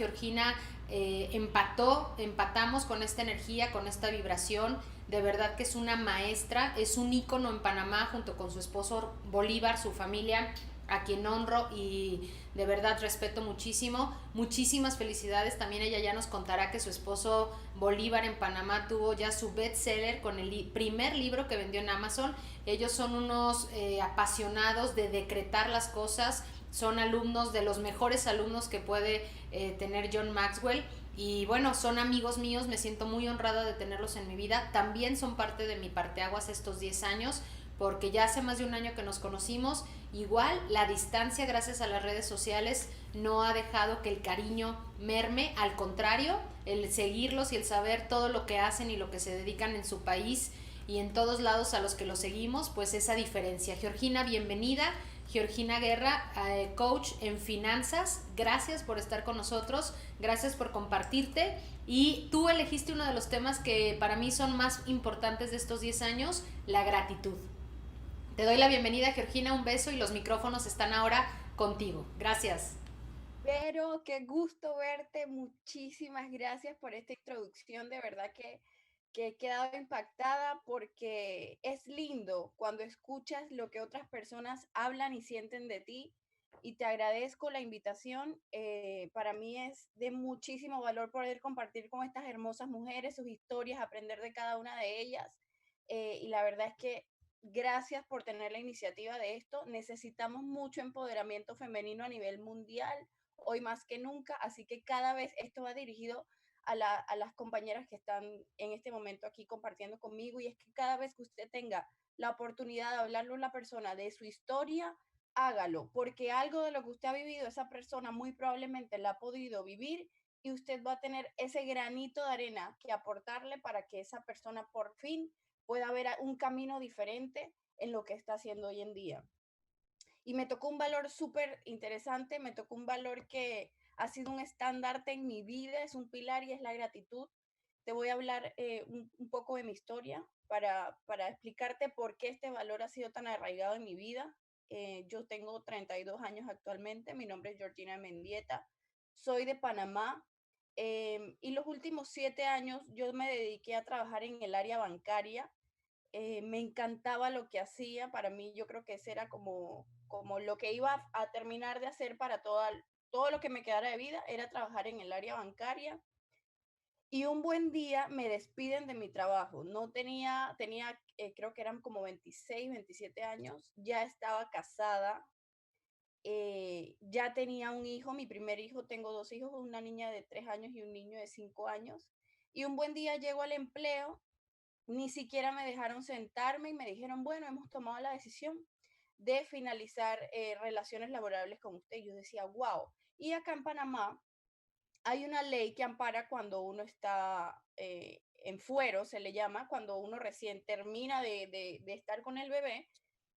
Georgina empatamos con esta energía, con esta vibración. De verdad que es una maestra, es un ícono en Panamá junto con su esposo Bolívar, su familia, a quien honro y de verdad respeto muchísimo. Muchísimas felicidades. También ella ya nos contará que su esposo Bolívar en Panamá tuvo ya su bestseller con el primer libro que vendió en Amazon. Ellos son unos apasionados de decretar las cosas, son alumnos de los mejores alumnos que puede tener John Maxwell. Y bueno, son amigos míos, me siento muy honrada de tenerlos en mi vida. También son parte de mi parteaguas estos 10 años, porque ya hace más de un año que nos conocimos. Igual la distancia, gracias a las redes sociales, no ha dejado que el cariño merme, al contrario, el seguirlos y el saber todo lo que hacen y lo que se dedican en su país y en todos lados a los que los seguimos, pues esa diferencia. Georgina, bienvenida. Georgina Guerra, coach en finanzas. Gracias por estar con nosotros, gracias por compartirte. Y tú elegiste uno de los temas que para mí son más importantes de estos 10 años, la gratitud. Te doy la bienvenida, Georgina, un beso y los micrófonos están ahora contigo. Gracias. Pero qué gusto verte. Muchísimas gracias por esta introducción. De verdad que he quedado impactada porque es lindo cuando escuchas lo que otras personas hablan y sienten de ti. Y te agradezco la invitación. Para mí es de muchísimo valor poder compartir con estas hermosas mujeres sus historias, aprender de cada una de ellas. Y la verdad es que gracias por tener la iniciativa de esto. Necesitamos mucho empoderamiento femenino a nivel mundial hoy más que nunca, así que cada vez esto va dirigido a las compañeras que están en este momento aquí compartiendo conmigo y es que cada vez que usted tenga la oportunidad de hablarle a una persona de su historia, hágalo, porque algo de lo que usted ha vivido, esa persona muy probablemente la ha podido vivir y usted va a tener ese granito de arena que aportarle para que esa persona por fin pueda ver un camino diferente en lo que está haciendo hoy en día. Y me tocó un valor súper interesante, me tocó un valor que ha sido un estandarte en mi vida, es un pilar y es la gratitud. Te voy a hablar un poco de mi historia para explicarte por qué este valor ha sido tan arraigado en mi vida. Yo tengo 32 años actualmente, mi nombre es Georgina Mendieta, soy de Panamá y los últimos 7 años yo me dediqué a trabajar en el área bancaria. Me encantaba lo que hacía, para mí yo creo que ese era como lo que iba a terminar de hacer para todo lo que me quedara de vida, era trabajar en el área bancaria. Y un buen día me despiden de mi trabajo. No tenía creo que eran como 26, 27 años, ya estaba casada, ya tenía un hijo, mi primer hijo, tengo dos hijos, una niña de 3 años y un niño de 5 años. Y un buen día llego al empleo, ni siquiera me dejaron sentarme y me dijeron, bueno, hemos tomado la decisión de finalizar relaciones laborables con usted. Y yo decía, wow. Y acá en Panamá hay una ley que ampara cuando uno está en fuero, se le llama, cuando uno recién termina de estar con el bebé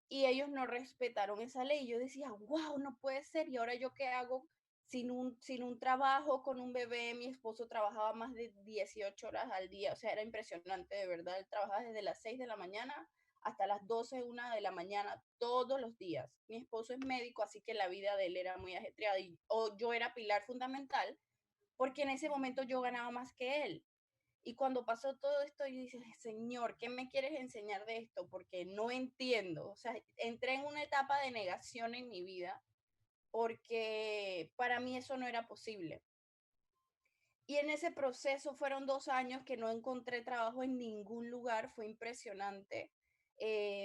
y ellos no respetaron esa ley. Yo decía, wow, no puede ser. ¿Y ahora yo qué hago sin un trabajo con un bebé? Mi esposo trabajaba más de 18 horas al día. O sea, era impresionante, de verdad. Él trabajaba desde las 6 de la mañana hasta las 12, 1 de la mañana, todos los días. Mi esposo es médico, así que la vida de él era muy ajetreada y yo era pilar fundamental porque en ese momento yo ganaba más que él. Y cuando pasó todo esto, yo dije, Señor, ¿qué me quieres enseñar de esto? Porque no entiendo. O sea, entré en una etapa de negación en mi vida porque para mí eso no era posible. Y en ese proceso fueron 2 años que no encontré trabajo en ningún lugar, fue impresionante.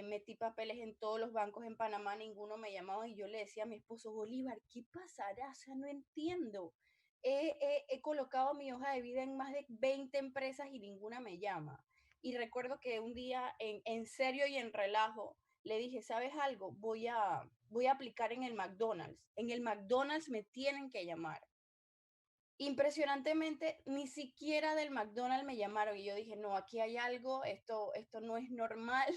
Metí papeles en todos los bancos en Panamá, ninguno me llamaba y yo le decía a mi esposo, Bolívar, ¿qué pasará? O sea, no entiendo. He colocado mi hoja de vida en más de 20 empresas y ninguna me llama. Y recuerdo que un día, en serio y en relajo, le dije, ¿sabes algo? Voy a aplicar en el McDonald's. En el McDonald's me tienen que llamar. Impresionantemente, ni siquiera del McDonald's me llamaron y yo dije, no, aquí hay algo, esto no es normal.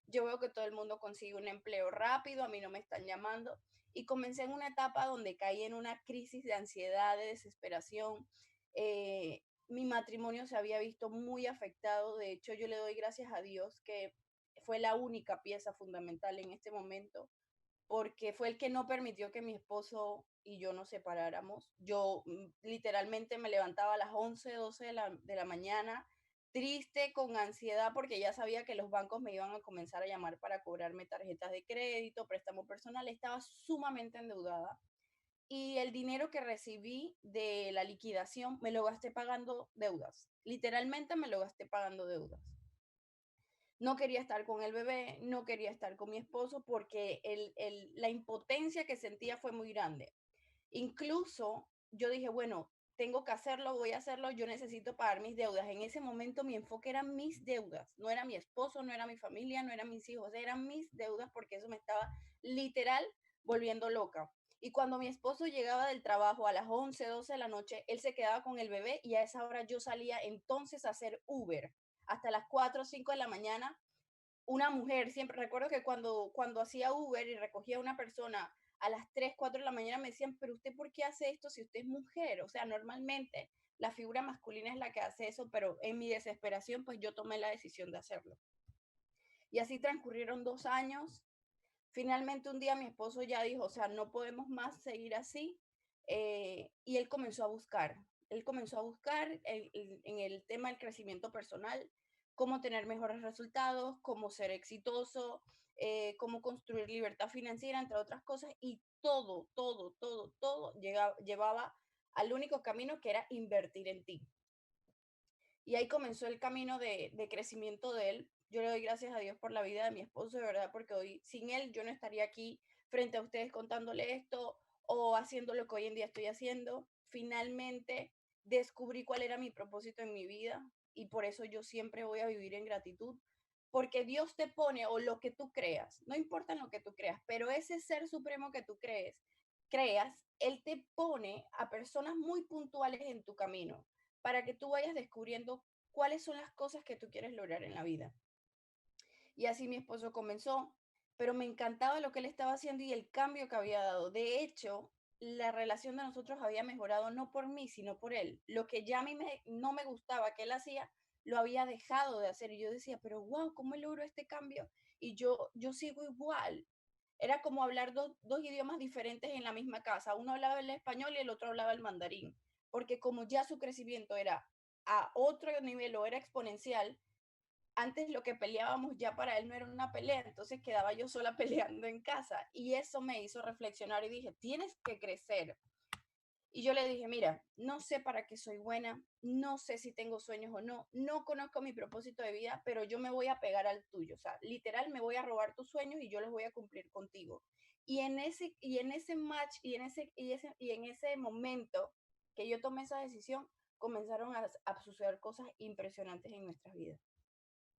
Yo veo que todo el mundo consigue un empleo rápido, a mí no me están llamando. Y comencé en una etapa donde caí en una crisis de ansiedad, de desesperación. Mi matrimonio se había visto muy afectado. De hecho, yo le doy gracias a Dios que fue la única pieza fundamental en este momento porque fue el que no permitió que mi esposo y yo nos separáramos. Yo literalmente me levantaba a las 11, 12 de la mañana, triste, con ansiedad, porque ya sabía que los bancos me iban a comenzar a llamar para cobrarme tarjetas de crédito, préstamo personal. Estaba sumamente endeudada y el dinero que recibí de la liquidación me lo gasté pagando deudas. Literalmente me lo gasté pagando deudas. No quería estar con el bebé, no quería estar con mi esposo porque la impotencia que sentía fue muy grande. Incluso yo dije, bueno, tengo que hacerlo, voy a hacerlo, yo necesito pagar mis deudas. En ese momento mi enfoque eran mis deudas, no era mi esposo, no era mi familia, no eran mis hijos, eran mis deudas porque eso me estaba literal volviendo loca. Y cuando mi esposo llegaba del trabajo a las 11, 12 de la noche, él se quedaba con el bebé y a esa hora yo salía entonces a hacer Uber hasta las 4 o 5 de la mañana. Una mujer, siempre recuerdo que cuando hacía Uber y recogía a una persona a las 3 4 de la mañana me decían, pero usted ¿por qué hace esto si usted es mujer? O sea, normalmente la figura masculina es la que hace eso, pero en mi desesperación pues yo tomé la decisión de hacerlo. Y así transcurrieron 2 años. Finalmente un día mi esposo ya dijo, o sea, no podemos más seguir así. Y él comenzó a buscar en el tema del crecimiento personal, cómo tener mejores resultados, cómo ser exitoso, cómo construir libertad financiera, entre otras cosas. Y todo llevaba al único camino que era invertir en ti. Y ahí comenzó el camino de crecimiento de él. Yo le doy gracias a Dios por la vida de mi esposo, de verdad, porque hoy sin él yo no estaría aquí frente a ustedes contándole esto o haciendo lo que hoy en día estoy haciendo. Finalmente descubrí cuál era mi propósito en mi vida y por eso yo siempre voy a vivir en gratitud, porque Dios te pone o lo que tú creas, no importa en lo que tú creas, pero ese ser supremo que tú creas, Él te pone a personas muy puntuales en tu camino para que tú vayas descubriendo cuáles son las cosas que tú quieres lograr en la vida. Y así mi esposo comenzó, pero me encantaba lo que él estaba haciendo y el cambio que había dado. De hecho, la relación de nosotros había mejorado no por mí, sino por él. Lo que ya a mí no me gustaba que él hacía, lo había dejado de hacer. Y yo decía, pero wow, ¿cómo él logró este cambio? Y yo sigo igual. Era como hablar dos idiomas diferentes en la misma casa. Uno hablaba el español y el otro hablaba el mandarín. Porque como ya su crecimiento era a otro nivel o era exponencial, antes lo que peleábamos ya para él no era una pelea, entonces quedaba yo sola peleando en casa. Y eso me hizo reflexionar y dije, tienes que crecer. Y yo le dije, mira, no sé para qué soy buena, no sé si tengo sueños o no, no conozco mi propósito de vida, pero yo me voy a pegar al tuyo. O sea, literal, me voy a robar tus sueños y yo los voy a cumplir contigo. Y en ese match y en ese momento que yo tomé esa decisión, comenzaron a suceder cosas impresionantes en nuestras vidas.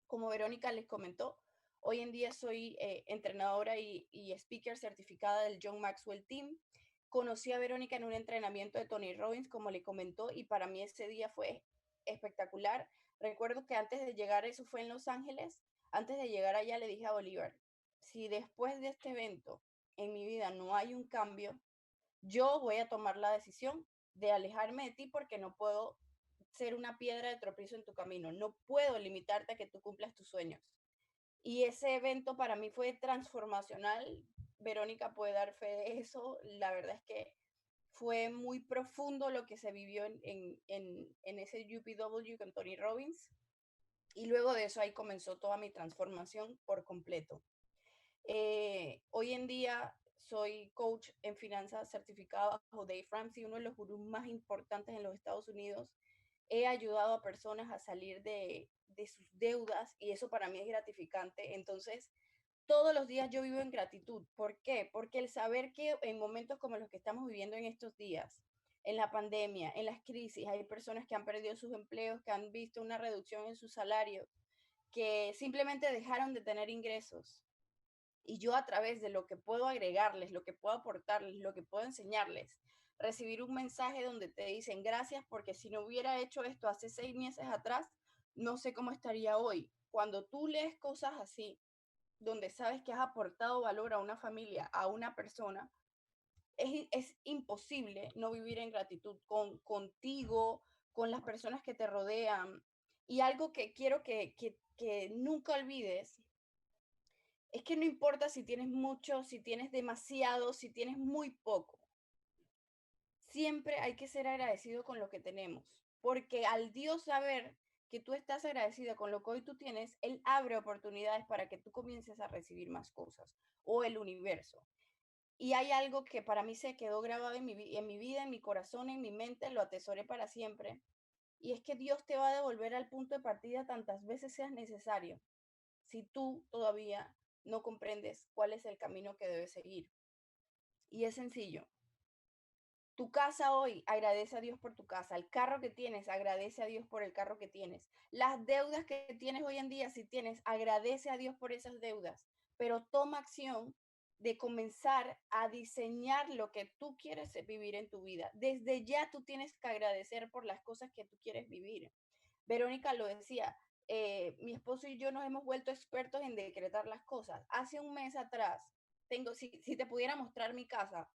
Como Verónica les comentó, hoy en día soy entrenadora y speaker certificada del John Maxwell Team. Conocí a Verónica en un entrenamiento de Tony Robbins, como le comentó, y para mí ese día fue espectacular. Recuerdo que antes de llegar, eso fue en Los Ángeles, antes de llegar allá le dije a Bolívar, si después de este evento en mi vida no hay un cambio, yo voy a tomar la decisión de alejarme de ti porque no puedo ser una piedra de tropiezo en tu camino, no puedo limitarte a que tú cumplas tus sueños. Y ese evento para mí fue transformacional. Verónica puede dar fe de eso. La verdad es que fue muy profundo lo que se vivió en ese UPW con Tony Robbins. Y luego de eso ahí comenzó toda mi transformación por completo. Hoy en día soy coach en finanzas certificado bajo Dave Ramsey, uno de los gurús más importantes en los Estados Unidos. He ayudado a personas a salir de sus deudas y eso para mí es gratificante. Entonces, todos los días yo vivo en gratitud. ¿Por qué? Porque el saber que en momentos como los que estamos viviendo en estos días, en la pandemia, en las crisis, hay personas que han perdido sus empleos, que han visto una reducción en su salario, que simplemente dejaron de tener ingresos y yo a través de lo que puedo agregarles, lo que puedo aportarles, lo que puedo enseñarles, recibir un mensaje donde te dicen gracias porque si no hubiera hecho esto hace 6 meses atrás, no sé cómo estaría hoy. Cuando tú lees cosas así, donde sabes que has aportado valor a una familia, a una persona, es imposible no vivir en gratitud contigo, con las personas que te rodean. Y algo que quiero que nunca olvides es que no importa si tienes mucho, si tienes demasiado, si tienes muy poco. Siempre hay que ser agradecido con lo que tenemos, porque al Dios saber que tú estás agradecido con lo que hoy tú tienes, Él abre oportunidades para que tú comiences a recibir más cosas, o el universo. Y hay algo que para mí se quedó grabado en mi vida, en mi corazón, en mi mente, lo atesoré para siempre, y es que Dios te va a devolver al punto de partida tantas veces seas necesario, si tú todavía no comprendes cuál es el camino que debes seguir. Y es sencillo. Tu casa hoy, agradece a Dios por tu casa. El carro que tienes, agradece a Dios por el carro que tienes. Las deudas que tienes hoy en día, si tienes, agradece a Dios por esas deudas. Pero toma acción de comenzar a diseñar lo que tú quieres vivir en tu vida. Desde ya tú tienes que agradecer por las cosas que tú quieres vivir. Verónica lo decía, mi esposo y yo nos hemos vuelto expertos en decretar las cosas. Hace un mes atrás, si te pudiera mostrar mi casa,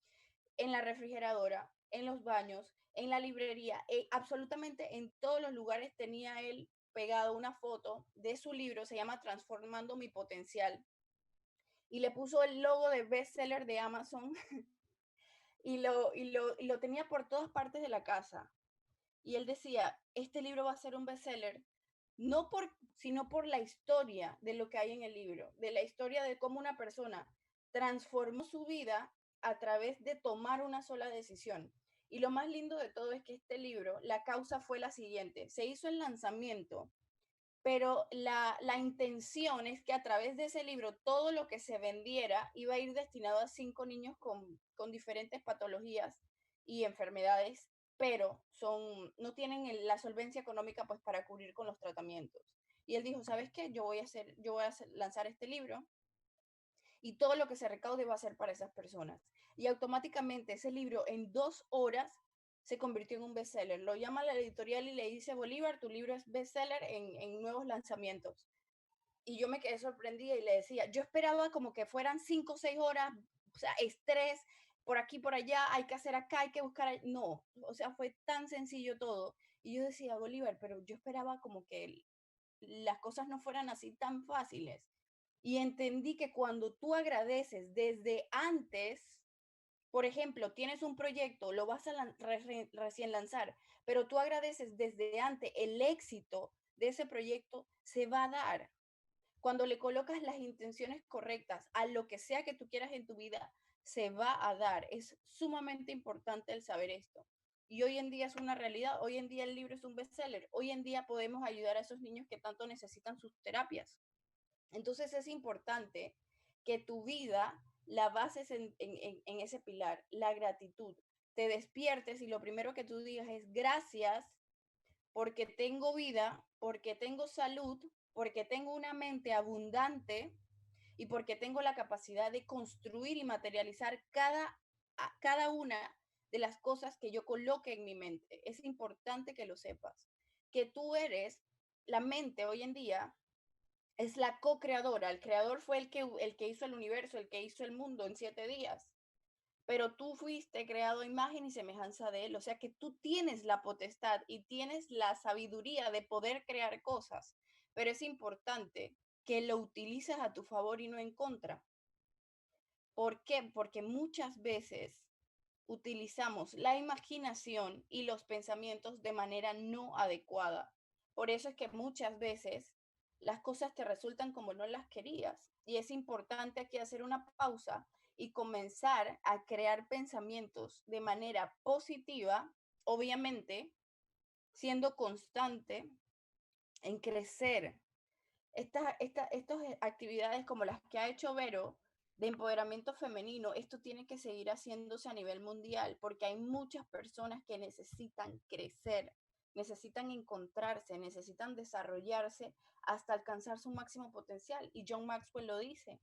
en la refrigeradora, en los baños, en la librería, absolutamente en todos los lugares tenía él pegado una foto de su libro, se llama Transformando mi Potencial, y le puso el logo de bestseller de Amazon y lo tenía por todas partes de la casa. Y él decía, este libro va a ser un bestseller, sino por la historia de lo que hay en el libro, de la historia de cómo una persona transformó su vida a través de tomar una sola decisión. Y lo más lindo de todo es que este libro, la causa fue la siguiente, se hizo el lanzamiento, pero la intención es que a través de ese libro todo lo que se vendiera iba a ir destinado a 5 niños con diferentes patologías y enfermedades, pero no tienen la solvencia económica pues para cubrir con los tratamientos. Y él dijo, ¿sabes qué? Lanzar este libro y todo lo que se recaude va a ser para esas personas. Y automáticamente ese libro en 2 horas se convirtió en un bestseller. Lo llama la editorial y le dice, Bolívar, tu libro es bestseller en nuevos lanzamientos. Y yo me quedé sorprendida y le decía, yo esperaba como que fueran 5 o 6 horas, o sea, estrés, por aquí, por allá, hay que hacer acá, hay que buscar, no, o sea, fue tan sencillo todo. Y yo decía, Bolívar, pero yo esperaba como que las cosas no fueran así tan fáciles. Y entendí que cuando tú agradeces desde antes, por ejemplo, tienes un proyecto, lo vas a recién lanzar, pero tú agradeces desde antes el éxito de ese proyecto, se va a dar. Cuando le colocas las intenciones correctas a lo que sea que tú quieras en tu vida, se va a dar. Es sumamente importante el saber esto. Y hoy en día es una realidad. Hoy en día el libro es un bestseller. Hoy en día podemos ayudar a esos niños que tanto necesitan sus terapias. Entonces es importante que tu vida la bases en ese pilar, la gratitud. Te despiertes y lo primero que tú digas es gracias porque tengo vida, porque tengo salud, porque tengo una mente abundante y porque tengo la capacidad de construir y materializar cada una de las cosas que yo coloque en mi mente. Es importante que lo sepas, que tú eres la mente hoy en día. Es la co-creadora. El creador fue el que hizo el universo, el que hizo el mundo en 7 días. Pero tú fuiste creado a imagen y semejanza de él. O sea que tú tienes la potestad y tienes la sabiduría de poder crear cosas. Pero es importante que lo utilices a tu favor y no en contra. ¿Por qué? Porque muchas veces utilizamos la imaginación y los pensamientos de manera no adecuada. Por eso es que muchas veces las cosas te resultan como no las querías. Y es importante aquí hacer una pausa y comenzar a crear pensamientos de manera positiva, obviamente siendo constante en crecer estas actividades como las que ha hecho Vero de empoderamiento femenino. Esto tiene que seguir haciéndose a nivel mundial porque hay muchas personas que necesitan crecer, necesitan encontrarse, necesitan desarrollarse hasta alcanzar su máximo potencial. Y John Maxwell lo dice.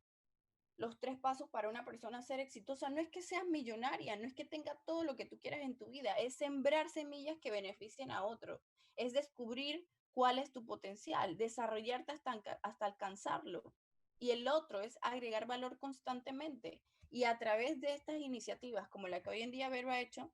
Los 3 pasos para una persona ser exitosa no es que seas millonaria, no es que tenga todo lo que tú quieras en tu vida, es sembrar semillas que beneficien a otros, es descubrir cuál es tu potencial, desarrollarte hasta alcanzarlo. Y el otro es agregar valor constantemente. Y a través de estas iniciativas, como la que hoy en día Vero ha hecho,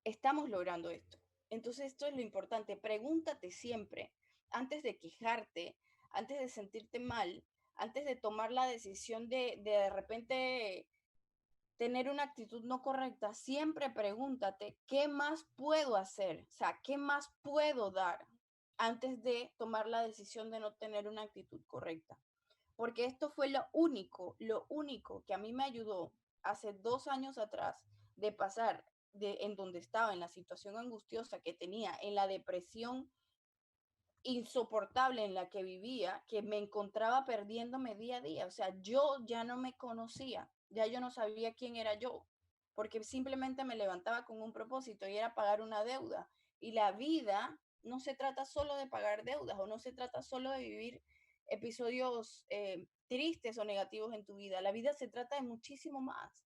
estamos logrando esto. Entonces esto es lo importante. Pregúntate siempre, antes de quejarte, antes de sentirte mal, antes de tomar la decisión de repente tener una actitud no correcta, siempre pregúntate, ¿qué más puedo hacer? O sea, ¿qué más puedo dar antes de tomar la decisión de no tener una actitud correcta? Porque esto fue lo único que a mí me ayudó hace 2 años atrás de pasar en donde estaba, en la situación angustiosa que tenía, en la depresión insoportable en la que vivía, que me encontraba perdiéndome día a día. O sea, yo ya no me conocía, ya yo no sabía quién era yo, porque simplemente me levantaba con un propósito y era pagar una deuda. Y la vida no se trata solo de pagar deudas o no se trata solo de vivir episodios tristes o negativos en tu vida. La vida se trata de muchísimo más.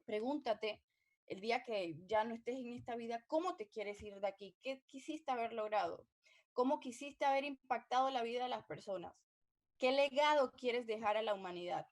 Pregúntate el día que ya no estés en esta vida, ¿cómo te quieres ir de aquí? ¿Qué quisiste haber logrado? ¿Cómo quisiste haber impactado la vida de las personas? ¿Qué legado quieres dejar a la humanidad?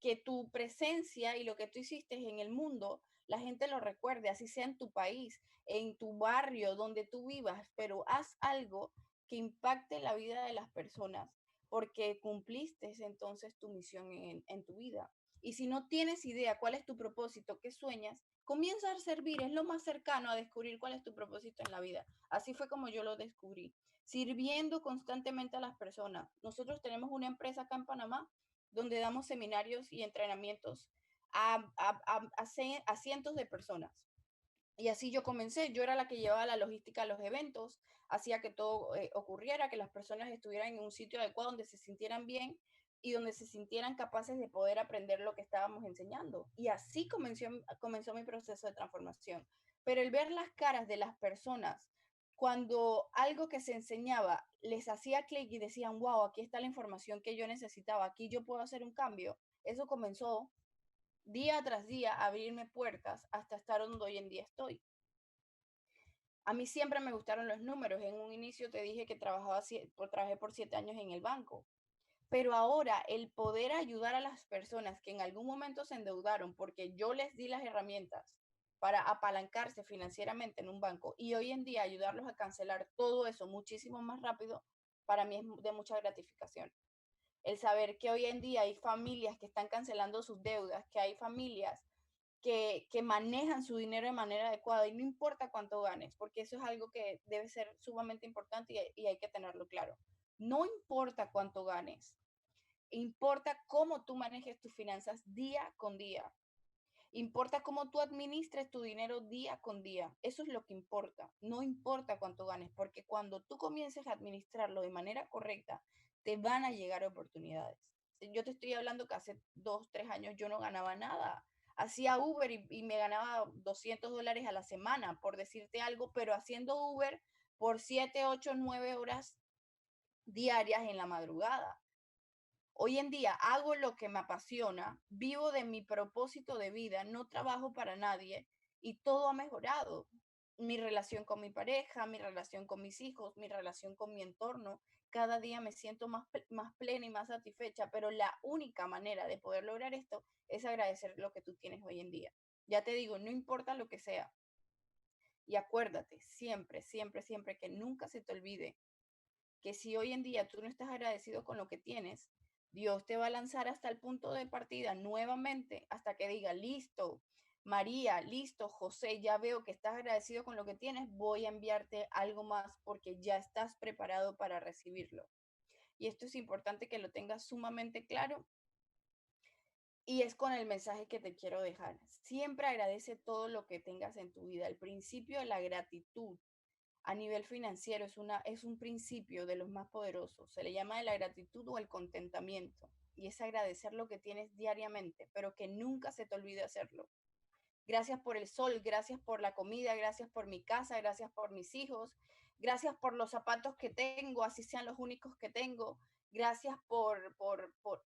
Que tu presencia y lo que tú hiciste en el mundo, la gente lo recuerde, así sea en tu país, en tu barrio, donde tú vivas, pero haz algo que impacte la vida de las personas, porque cumpliste entonces tu misión en tu vida. Y si no tienes idea cuál es tu propósito, qué sueñas, comienza a servir, es lo más cercano a descubrir cuál es tu propósito en la vida. Así fue como yo lo descubrí, sirviendo constantemente a las personas. Nosotros tenemos una empresa acá en Panamá donde damos seminarios y entrenamientos a cientos de personas. Y así yo comencé, yo era la que llevaba la logística a los eventos, hacía que todo ocurriera, que las personas estuvieran en un sitio adecuado donde se sintieran bien y donde se sintieran capaces de poder aprender lo que estábamos enseñando. Y así comenzó mi proceso de transformación. Pero el ver las caras de las personas cuando algo que se enseñaba les hacía clic y decían, wow, aquí está la información que yo necesitaba, aquí yo puedo hacer un cambio, eso comenzó día tras día a abrirme puertas hasta estar donde hoy en día estoy. A mí siempre me gustaron los números. En un inicio te dije que trabajé por 7 años en el banco. Pero ahora el poder ayudar a las personas que en algún momento se endeudaron porque yo les di las herramientas para apalancarse financieramente en un banco y hoy en día ayudarlos a cancelar todo eso muchísimo más rápido, para mí es de mucha gratificación. El saber que hoy en día hay familias que están cancelando sus deudas, que hay familias que manejan su dinero de manera adecuada y no importa cuánto ganes, porque eso es algo que debe ser sumamente importante y hay que tenerlo claro. No importa cuánto ganes, importa cómo tú manejes tus finanzas día con día. Importa cómo tú administres tu dinero día con día. Eso es lo que importa. No importa cuánto ganes, porque cuando tú comiences a administrarlo de manera correcta, te van a llegar oportunidades. Yo te estoy hablando que hace 2, 3 años yo no ganaba nada. Hacía Uber y me ganaba $200 a la semana, por decirte algo, pero haciendo Uber por 7, 8, 9 horas diarias en la madrugada. Hoy en día hago lo que me apasiona, vivo de mi propósito de vida, no trabajo para nadie y todo ha mejorado. Mi relación con mi pareja, mi relación con mis hijos, mi relación con mi entorno. Cada día me siento más plena y más satisfecha, pero la única manera de poder lograr esto es agradecer lo que tú tienes hoy en día. Ya te digo, no importa lo que sea. Y acuérdate siempre, siempre, siempre que nunca se te olvide que si hoy en día tú no estás agradecido con lo que tienes, Dios te va a lanzar hasta el punto de partida nuevamente, hasta que diga, listo, María, listo, José, ya veo que estás agradecido con lo que tienes, voy a enviarte algo más porque ya estás preparado para recibirlo. Y esto es importante que lo tengas sumamente claro y es con el mensaje que te quiero dejar. Siempre agradece todo lo que tengas en tu vida. El principio de la gratitud a nivel financiero es un principio de los más poderosos. Se le llama de la gratitud o el contentamiento. Y es agradecer lo que tienes diariamente, pero que nunca se te olvide hacerlo. Gracias por el sol, gracias por la comida, gracias por mi casa, gracias por mis hijos, gracias por los zapatos que tengo, así sean los únicos que tengo. Gracias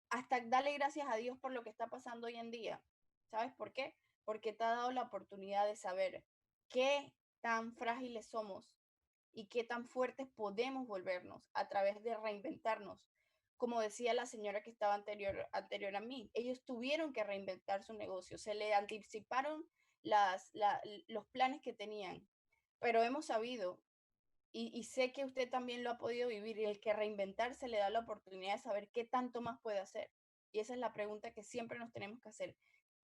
hasta dale gracias a Dios por lo que está pasando hoy en día. ¿Sabes por qué? Porque te ha dado la oportunidad de saber qué tan frágiles somos y qué tan fuertes podemos volvernos a través de reinventarnos. Como decía la señora que estaba anterior a mí, ellos tuvieron que reinventar su negocio, se le anticiparon los planes que tenían, pero hemos sabido y sé que usted también lo ha podido vivir y el que reinventarse le da la oportunidad de saber qué tanto más puede hacer. Y esa es la pregunta que siempre nos tenemos que hacer.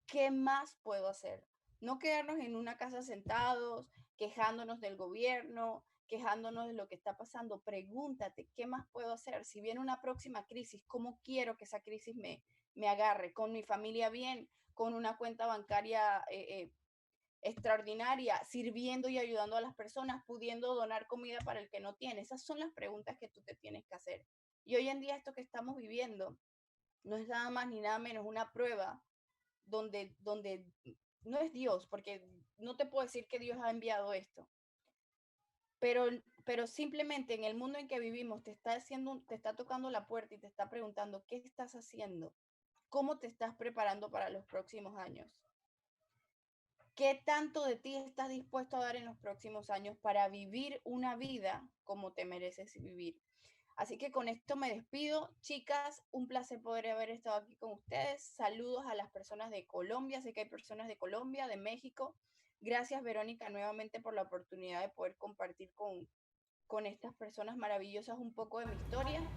¿Qué más puedo hacer? No quedarnos en una casa sentados, quejándonos del gobierno, quejándonos de lo que está pasando. Pregúntate, ¿qué más puedo hacer? Si viene una próxima crisis, ¿cómo quiero que esa crisis me agarre? ¿Con mi familia bien? ¿Con una cuenta bancaria extraordinaria, sirviendo y ayudando a las personas, pudiendo donar comida para el que no tiene? Esas son las preguntas que tú te tienes que hacer. Y hoy en día esto que estamos viviendo no es nada más ni nada menos una prueba donde no es Dios, porque no te puedo decir que Dios ha enviado esto, pero, pero simplemente en el mundo en que vivimos te está tocando la puerta y te está preguntando, ¿qué estás haciendo? ¿Cómo te estás preparando para los próximos años? ¿Qué tanto de ti estás dispuesto a dar en los próximos años para vivir una vida como te mereces vivir? Así que con esto me despido. Chicas, un placer poder haber estado aquí con ustedes. Saludos a las personas de Colombia. Sé que hay personas de Colombia, de México. Gracias, Verónica, nuevamente por la oportunidad de poder compartir con estas personas maravillosas un poco de mi historia.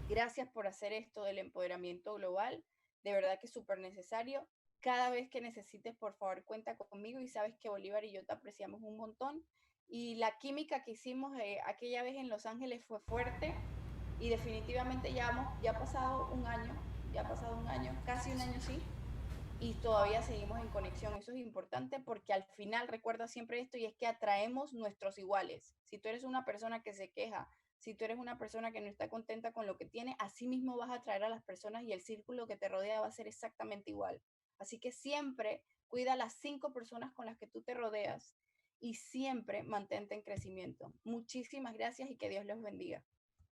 Gracias por hacer esto del empoderamiento global. De verdad que es súper necesario. Cada vez que necesites, por favor, cuenta conmigo y sabes que Bolívar y yo te apreciamos un montón. Y la química que hicimos aquella vez en Los Ángeles fue fuerte y definitivamente ya ha pasado un año, ya ha pasado un año, casi un año sí, y todavía seguimos en conexión. Eso es importante porque al final recuerda siempre esto y es que atraemos nuestros iguales. Si tú eres una persona que se queja, si tú eres una persona que no está contenta con lo que tiene, así mismo vas a atraer a las personas y el círculo que te rodea va a ser exactamente igual. Así que siempre cuida a las 5 personas con las que tú te rodeas y siempre mantente en crecimiento. Muchísimas gracias y que Dios los bendiga.